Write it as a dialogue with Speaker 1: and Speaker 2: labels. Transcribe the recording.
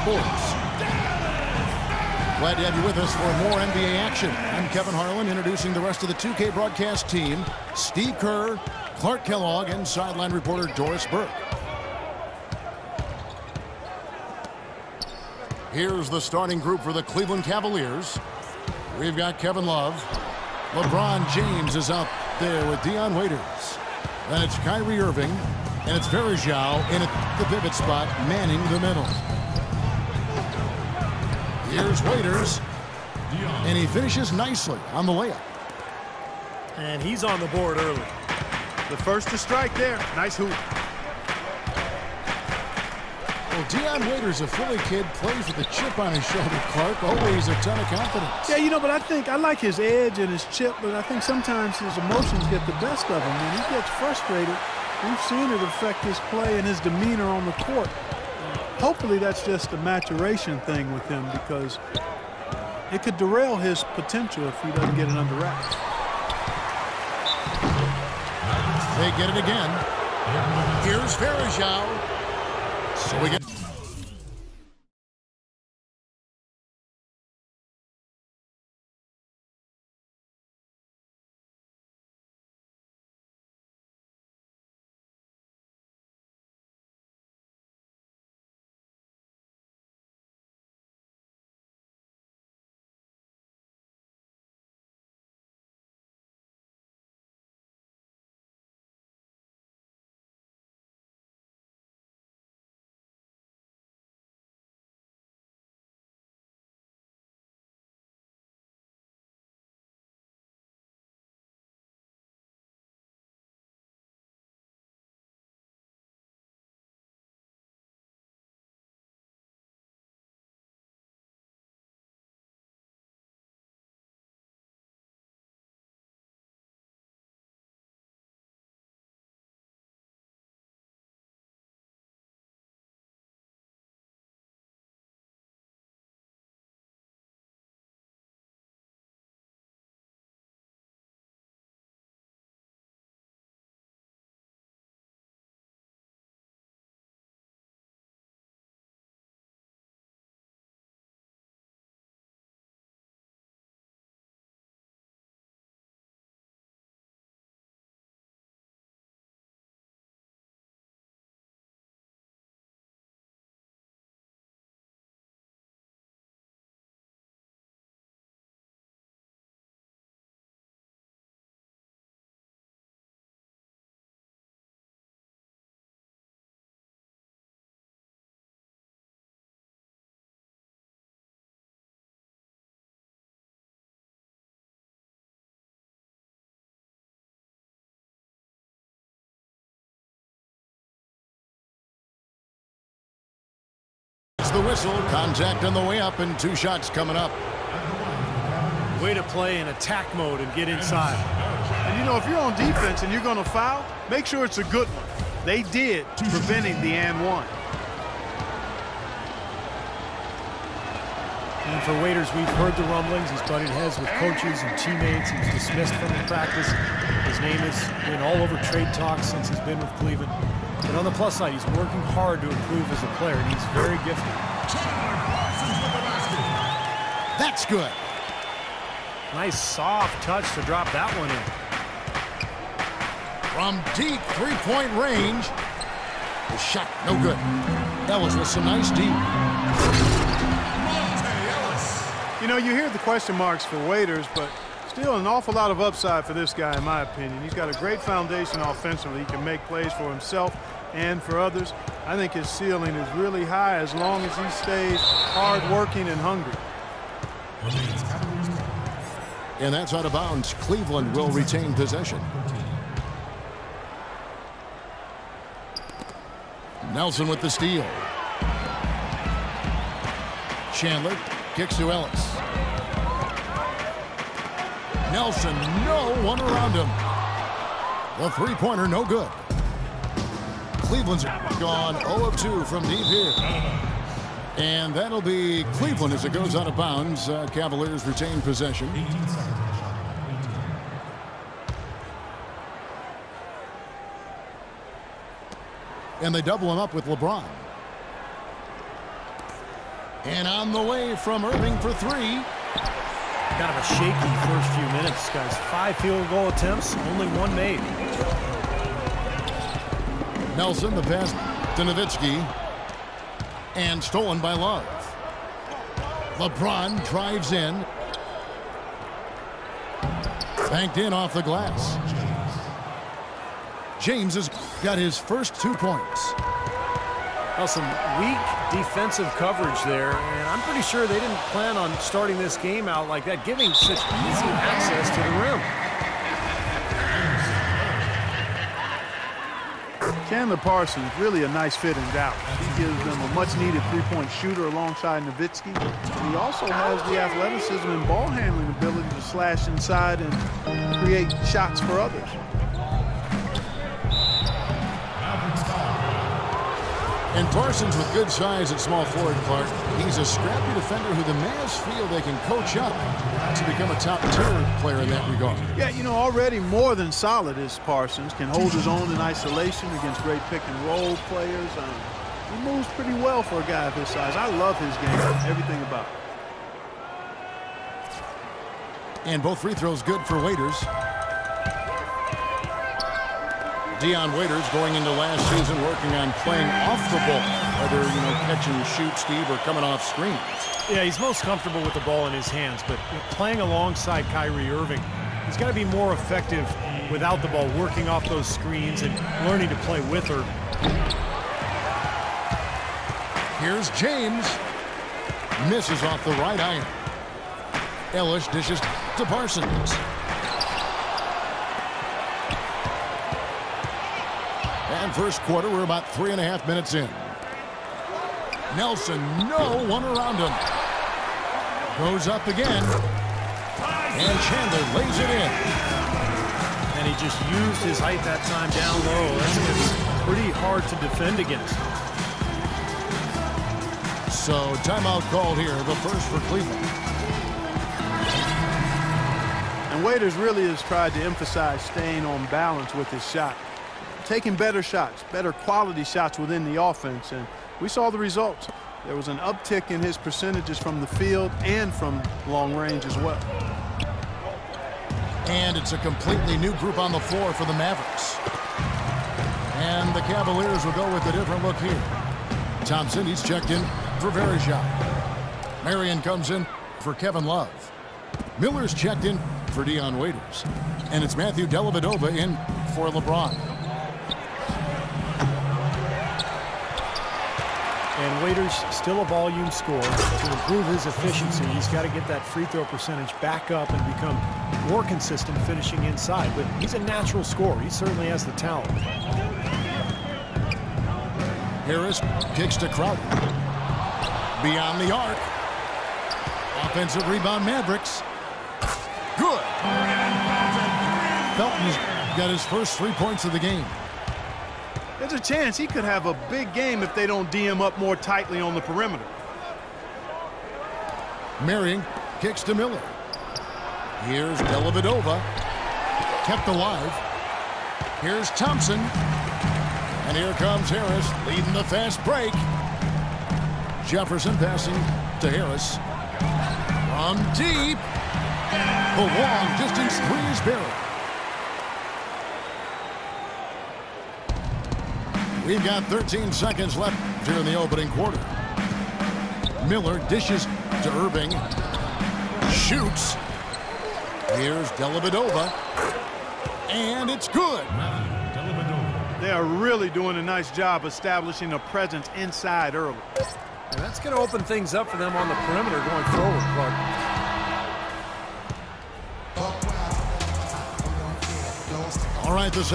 Speaker 1: Sports. Glad to have you with us for more NBA action. I'm Kevin Harlan, introducing the rest of the 2K broadcast team. Steve Kerr, Clark Kellogg, and sideline reporter Doris Burke. Here's the starting group for the Cleveland Cavaliers. We've got Kevin Love. LeBron James is out there with Dion Waiters. Then it's Kyrie Irving. And it's Verjao in at the pivot spot, manning the middle. Here's Waiters. And he finishes nicely on the layup.
Speaker 2: And he's on the board early.
Speaker 3: The first to strike there. Nice hoop.
Speaker 1: Well, Dion Waiters, a Philly kid, plays with a chip on his shoulder, Clark. Always a ton of confidence.
Speaker 3: Yeah, you know, but I like his edge and his chip, but I think sometimes his emotions get the best of him. When he gets frustrated, we've seen it affect his play and his demeanor on the court. Hopefully that's just a maturation thing with him, because it could derail his potential if he doesn't get it under wraps.
Speaker 1: They get it again. Here's Verjao. So we get... The whistle, contact on the way up, and 2 shots coming up.
Speaker 2: Way to play in attack mode and get inside.
Speaker 3: And you know, if you're on defense and you're going to foul, make sure it's a good one. They did, preventing the and one.
Speaker 2: And for Waiters, we've heard the rumblings. He's butted heads with coaches and teammates. He's dismissed from the practice. His name has been all over trade talks since he's been with Cleveland. But on the plus side, he's working hard to improve as a player, and he's very gifted.
Speaker 1: That's good.
Speaker 2: Nice soft touch to drop that one in.
Speaker 1: From deep three-point range. The shot, no good. Ellis with some nice deep.
Speaker 3: You know, you hear the question marks for Waiters, but still an awful lot of upside for this guy, in my opinion. He's got a great foundation offensively. He can make plays for himself and for others. I think his ceiling is really high as long as he stays hard-working and hungry.
Speaker 1: And that's out of bounds. Cleveland will retain possession. Nelson with the steal. Chandler kicks to Ellis. Nelson, no one around him. The three-pointer, no good. Cleveland's gone 0 of 2 from deep here. And that'll be Cleveland as it goes out of bounds. Cavaliers retain possession. And they double him up with LeBron. And on the way from Irving for three.
Speaker 2: Kind of a shaky first few minutes, guys. 5 field goal attempts, only 1 made.
Speaker 1: Nelson, the pass to Nowitzki. And stolen by Love. LeBron drives in. Banked in off the glass. James has got his first 2 points.
Speaker 2: Well, some weak defensive coverage there, and I'm pretty sure they didn't plan on starting this game out like that, giving such easy access to the rim.
Speaker 3: Chandler Parsons, really a nice fit in Dallas. He gives them a much-needed three-point shooter alongside Nowitzki. He also has the athleticism and ball-handling ability to slash inside and create shots for others.
Speaker 1: And Parsons with good size at small forward, Clark. He's a scrappy defender who the Mavs feel they can coach up to become a top-tier player in that regard.
Speaker 3: Yeah, you know, already more than solid is Parsons. Can hold his own in isolation against great pick-and-roll players. He moves pretty well for a guy of his size. I love his game, everything about it.
Speaker 1: And both free throws good for Waiters. Dion Waiters going into last season working on playing off the ball, whether, catch and shoot, Steve, or coming off screens.
Speaker 2: Yeah, he's most comfortable with the ball in his hands, but playing alongside Kyrie Irving, he's got to be more effective without the ball, working off those screens and learning to play with her.
Speaker 1: Here's James. Misses off the right iron. Ellis dishes to Parsons. And first quarter, we're about 3.5 minutes in. Nelson, no one around him. Goes up again. And Chandler lays it in.
Speaker 2: And he just used his height that time down low. That's going to be pretty hard to defend against.
Speaker 1: So timeout called here, the first for Cleveland.
Speaker 3: And Waiters really has tried to emphasize staying on balance with his shot. Taking better shots, better quality shots within the offense, and we saw the results. There was an uptick in his percentages from the field and from long range as well.
Speaker 1: And it's a completely new group on the floor for the Mavericks. And the Cavaliers will go with a different look here. Thompson, he's checked in for Verejao. Marion comes in for Kevin Love. Miller's checked in for Dion Waiters. And it's Matthew Dellavedova in for LeBron.
Speaker 2: And Waiters still a volume scorer. To improve his efficiency, he's got to get that free throw percentage back up and become more consistent finishing inside. But he's a natural scorer. He certainly has the talent.
Speaker 1: Harris kicks to Crowder. Beyond the arc. Offensive rebound, Mavericks. Good. Felton's got his first 3 points of the game.
Speaker 3: There's a chance he could have a big game if they don't D him up more tightly on the perimeter.
Speaker 1: Marion kicks to Miller. Here's Dellavedova. Kept alive. Here's Thompson. And here comes Harris leading the fast break. Jefferson passing to Harris. From deep. The long distance three is buried. We've got 13 seconds left here in the opening quarter. Miller dishes to Irving. Shoots. Here's Dellavedova. And it's good.
Speaker 3: They are really doing a nice job establishing a presence inside early.
Speaker 2: And that's going to open things up for them on the perimeter going forward, Clark.
Speaker 1: All right, the second.